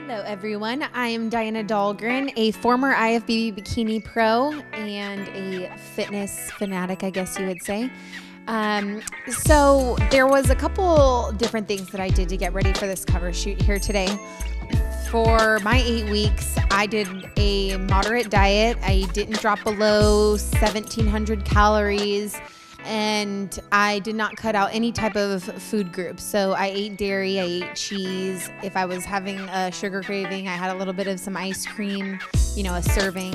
Hello everyone, I am Dahlgren Dahlgren, a former IFBB Bikini Pro and a fitness fanatic, I guess you would say. So there was a couple different things that I did to get ready for this cover shoot here today. For my 8 weeks, I did a moderate diet. I didn't drop below 1,700 calories. And I did not cut out any type of food group. So I ate dairy, I ate cheese. If I was having a sugar craving, I had a little bit of some ice cream, a serving.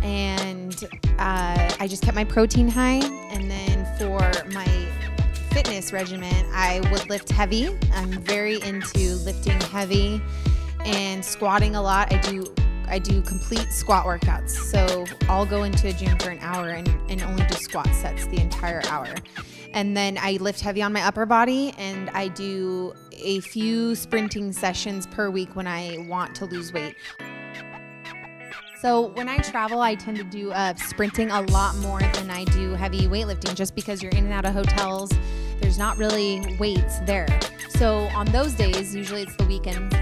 And I just kept my protein high. And then for my fitness regimen, I would lift heavy. I'm very into lifting heavy and squatting a lot. I do complete squat workouts. So I'll go into a gym for an hour and only do squat sets the entire hour. And then I lift heavy on my upper body, and I do a few sprinting sessions per week when I want to lose weight. So when I travel, I tend to do sprinting a lot more than I do heavy weightlifting, just because you're in and out of hotels. There's not really weights there. So on those days, usually it's the weekend,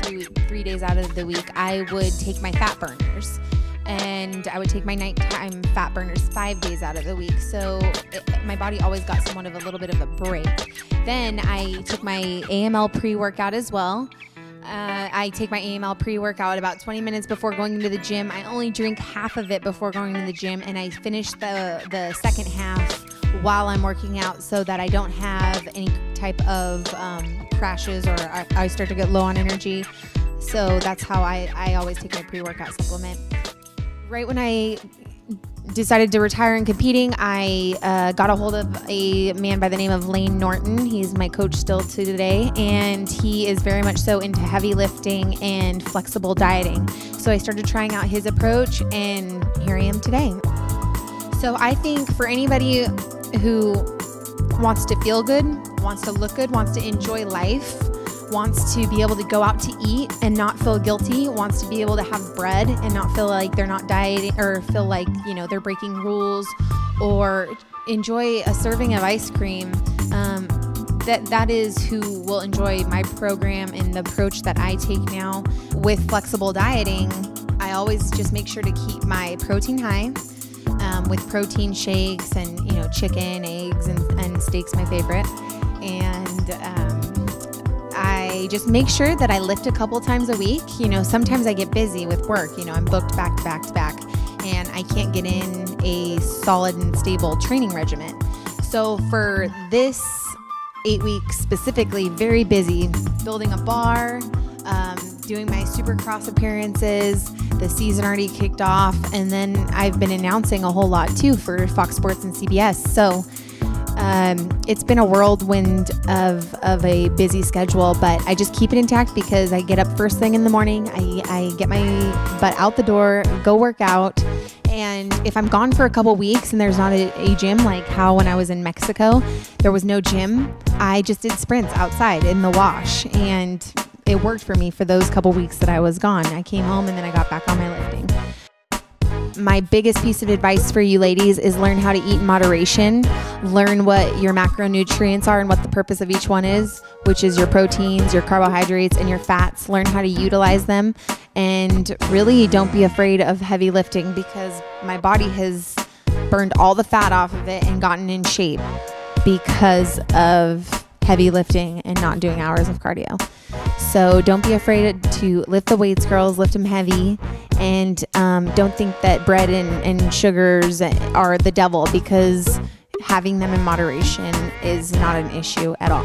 three days out of the week, I would take my fat burners. And I would take my nighttime fat burners 5 days out of the week. So my body always got somewhat of a little bit of a break. Then I took my AML pre-workout as well. I take my AML pre-workout about 20 minutes before going into the gym. I only drink half of it before going into the gym, and I finish the second half while I'm working out so that I don't have any type of crashes or I start to get low on energy. So that's how I always take my pre-workout supplement. Right when I decided to retire in competing, I got a hold of a man by the name of Lane Norton. He's my coach still to today, and he is very much so into heavy lifting and flexible dieting. So I started trying out his approach, and here I am today. So I think for anybody who wants to feel good, wants to look good, wants to enjoy life, wants to be able to go out to eat and not feel guilty, wants to be able to have bread and not feel like they're not dieting or feel like, they're breaking rules, or enjoy a serving of ice cream, that is who will enjoy my program and the approach that I take now with flexible dieting. I always just make sure to keep my protein high, with protein shakes and, chicken, eggs, and steak's my favorite. And I just make sure that I lift a couple times a week. Sometimes I get busy with work. I'm booked back to back to back, and I can't get in a solid and stable training regimen. So for this 8 weeks specifically, very busy, building a bar, doing my Supercross appearances. The season already kicked off, and then I've been announcing a whole lot too for Fox Sports and CBS. So it's been a whirlwind of a busy schedule, but I just keep it intact because I get up first thing in the morning. I get my butt out the door, go work out. And if I'm gone for a couple weeks and there's not a gym, like how when I was in Mexico, there was no gym, I just did sprints outside in the wash, and it worked for me for those couple weeks that I was gone. I came home and then I got back on my lifting. My biggest piece of advice for you ladies is learn how to eat in moderation. Learn what your macronutrients are and what the purpose of each one is, which is your proteins, your carbohydrates, and your fats. Learn how to utilize them, and really don't be afraid of heavy lifting, because my body has burned all the fat off of it and gotten in shape because of heavy lifting and not doing hours of cardio. So don't be afraid to lift the weights, girls. Lift them heavy, and don't think that bread and sugars are the devil, because having them in moderation is not an issue at all.